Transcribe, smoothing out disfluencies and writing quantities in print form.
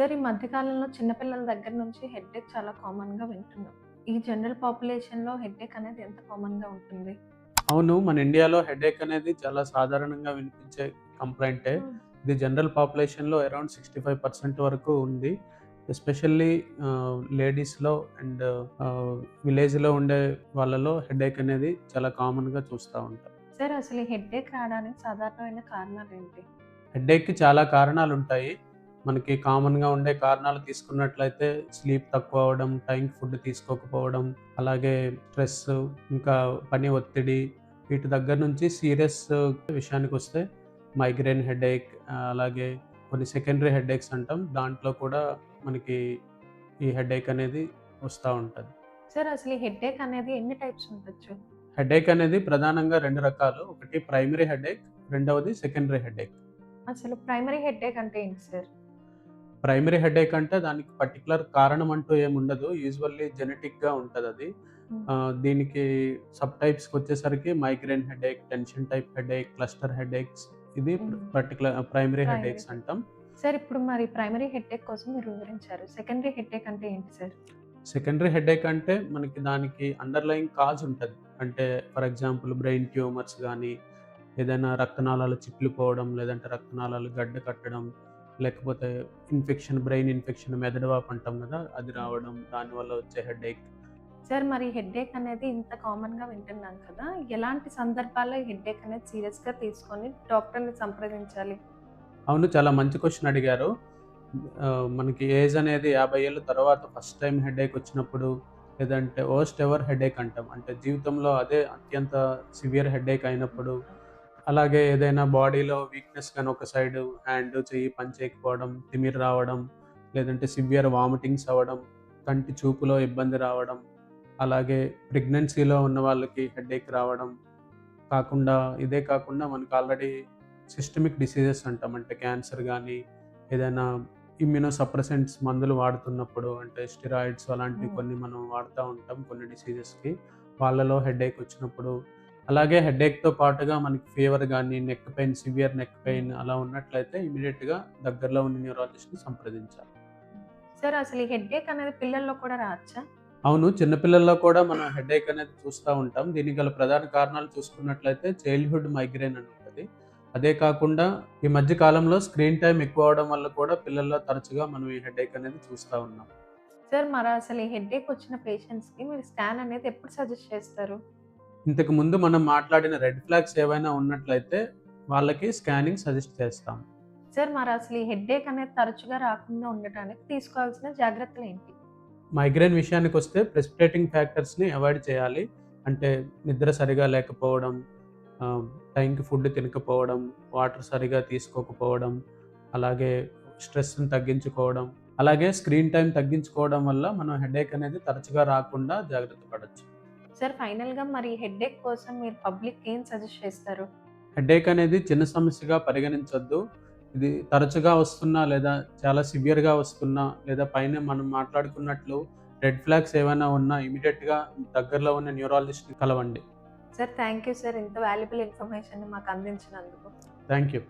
Sir ఈ మధ్య కాలంలో చిన్న పిల్లల దగ్గర నుంచి హెడ్‌ఏక్ చాలా కామన్‌గా వింటున్నాం. ఈ జనరల్ పాపులేషన్‌లో హెడ్‌ఏక్ అనేది ఎంత కామన్‌గా ఉంటుంది? అవును. మన ఇండియాలో హెడేక్ అనేది చాలా సాధారణంగా వినిపించే కంప్లెయింటే. హ్మ్. ఇది జనరల్ పాపులేషన్‌లో అరౌండ్ 65% వరకు ఉంది. ఎస్పెషల్లీ లేడీస్‌లో అండ్ విలేజ్‌లో ఉండే వాళ్ళలో హెడేక్ అనేది చాలా కామన్‌గా చూస్తా ఉంటాం. సార్ అసలు ఈ హెడ్‌ఏక్ రావడానికి సాధారణమైన కారణాలేంటి? హెడేక్‌కి చాలా కారణాలుంటాయి. మనకి కామన్‌గా ఉండే కారణాలు తీసుకున్నట్లయితే స్లీప్ తక్కువ అవ్వడం, టైంకి ఫుడ్ తీసుకోకపోవడం, అలాగే స్ట్రెస్సు, ఇంకా పని ఒత్తిడి వీటి దగ్గర నుంచి సీరియస్ విషయానికొస్తే మైగ్రేన్ హెడేక్, అలాగే కొన్ని సెకండరీ హెడేక్స్ అంటాం. దాంట్లో కూడా మనకి ఈ హెడేక్ అనేది వస్తా ఉంటది. సార్ అసలు ఈ హెడ్‌ఏక్ అనేది ఎన్ని టైప్స్ ఉండొచ్చు? హెడేక్ అనేది ప్రధానంగా 2 రకాలు. ఒకటి ప్రైమరీ హెడేక్, రెండవది సెకండరీ హెడేక్. అసలు ప్రైమరీ హెడ్‌ఏక్ అంటే ఏంటి సార్? ప్రైమరీ హెడేక్ అంటే దానికి పర్టిక్యులర్ కారణం అంటూ ఏముండదు. యూజువల్లీ జెనెటిక్‌గా ఉంటదది. హ్మ్. దీనికి సబ్ టైప్స్‌కొచ్చేసరికి migraine headache, tension type headache, cluster headaches ఇది హ్మ్. Particular primary primary headaches head అంటాం. సార్ ఇప్పుడు మరి ప్రైమరీ హెడ్‌ఏక్ కోసం మీరు వివరించారు. సెకండరీ హెడ్‌ఏక్ అంటే ఏంటి సార్? సెకండరీ హెడేక్ అంటే మనకి దానికి అండర్‌లయింగ్ కాజ్ ఉంటది. అంటే ఫర్ ఎగ్జాంపుల్ బ్రెయిన్ ట్యూమర్స్ గానీ, ఏదైనా రక్తనాళాలు చిట్లిపోవడం, లేదంటే రక్తనాళాలు గడ్డ కట్టడం, లేకపోతే బ్రెయిన్ ఇన్ఫెక్షన్ మెదడు వాపు అంటాం గదా! అది హ్మ్. రావడం, దానివల్ల వచ్చే హెడేక్. సార్ మరి హెడ్‌ఏక్ అనేది ఇంత కామన్‌గా వింటున్నాం కదా! ఎలాంటి సందర్భాల్లో ఈ హెడ్‌ఏక్ అనేది సీరియస్‌గా తీసుకొని డాక్టర్‌ని సంప్రదించాలి? అవును. చాలా మంచి క్వెషన్ అడిగారు. మనకి ఏజ్ అనేది 50 ఏళ్ల తర్వాత ఫస్ట్ టైమ్ హెడేక్ వచ్చినప్పుడు, లేదంటే వరస్ట్ ఎవర్ హెడేక్ అంటాం. అంటే జీవితంలో అదే అత్యంత సివియర్ హెడేక్ హ్మ్. అయినప్పుడు, అలాగే ఏదైనా బాడీలో వీక్‌నెస్ గాని ఒక సైడు హ్యాండ్, చెయ్యి పని చేయకపోవడం, తిమ్మిరి రావడం, లేదంటే సివియర్ వామిటింగ్స్ అవ్వడం, కంటి చూపులో ఇబ్బంది రావడం, అలాగే ప్రెగ్నెన్సీలో ఉన్న వాళ్ళకి హెడేక్ రావడం, ఇదే కాకుండా మనకు ఆల్రెడీ సిస్టమిక్ డిసీజెస్ అంటాం. అంటే క్యాన్సర్ గానీ, ఏదైనా ఇమ్యూనో సప్రెసెంట్స్ మందులు వాడుతున్నప్పుడు అంటే స్టెరాయిడ్స్ అలాంటివి హ్మ్. కొన్ని మనం వాడుతా ఉంటాం కొన్ని డిసీజెస్‌కి. వాళ్ళలో హెడేక్ వచ్చినప్పుడు, అలాగే హెడేక్‌తో పాటుగా మనకి ఫీవర్ గానీ, నెక్ పెయిన్, సివియర్ నెక్ హ్మ్. పెయిన్ అలా ఉన్నట్లయితే ఇమ్మీడియేట్‌గా దగ్గరలో ఉన్న న్యూరాలజిస్ట్‌ని సంప్రదించాలి. సార్ అసలు ఈ హెడ్‌ఏక్ అనేది పిల్లల్లో కూడా రావచ్చా? అవును. చిన్న పిల్లల్లో కూడా మనం హెడేక్ అనేది చూస్తా ఉంటాం. దీనికి గల ప్రధాన కారణాలు చూసుకున్నట్లయితే చైల్డ్‌హుడ్ మైగ్రేన్ అని ఉంటది. అదే కాకుండా ఈ మధ్య కాలంలో స్క్రీన్ టైమ్ ఎక్కువ అవ్వడం వల్ల కూడా పిల్లల్లో తరచుగా మనం ఈ హెడేక్ అనేది చూస్తా ఉన్నాం. సార్ మరి అసలు ఈ హెడ్‌ఏక్ వచ్చిన పేషెంట్స్‌కి మీరు స్కాన్ అనేది ఎప్పుడు సజెస్ట్ చేస్తారు? ఇంతకు ముందు మనం మాట్లాడిన రెడ్ ఫ్లాగ్స్ ఏవైనా ఉన్నట్లయితే వాళ్ళకి స్కానింగ్ సజెస్ట్ చేస్తాం. సార్ మరి అసలు ఈ హెడ్‌ఏక్ అనేది తరచుగా రాకుండా ఉండటానికి తీసుకోవాల్సిన జాగ్రత్తలేంటి? మైగ్రేన్ విషయానికొస్తే ప్రెసిపిటేటింగ్ ఫ్యాక్టర్స్‌ని అవాయిడ్ చేయాలి. అంటే నిద్ర సరిగా లేకపోవడం, టైంకి ఫుడ్ తినకపోవడం, వాటర్ సరిగా తీసుకోకపోవడం, అలాగే స్ట్రెస్‌ని తగ్గించుకోవడం, అలాగే స్క్రీన్ టైమ్ తగ్గించుకోవడం వల్ల మనం హెడేక్ అనేది తరచుగా రాకుండా జాగ్రత్త పడొచ్చు. సార్ ఫైనల్‌గా మరి హెడ్‌ఏక్ కోసం మీరు పబ్లిక్‌కి ఏం సజెస్ట్ చేస్తారు? హెడేక్ అనేది చిన్న సమస్యగా పరిగణించొద్దు. ఇది తరచుగా వస్తున్నా లేదా చాలా సివియర్‌గా వస్తున్నా లేదా పైన మనం మాట్లాడుకున్నట్లు రెడ్ ఫ్లాగ్స్ ఏవైనా ఉన్నా ఇమ్మీడియేట్‌గా దగ్గరలో ఉన్న న్యూరాలజిస్ట్‌ని కలవండి. Sir thank you sir. ఇంత వాల్యుబుల్ ఇన్ఫర్మేషన్‌ని మాకు అందించినందుకు. Thank you.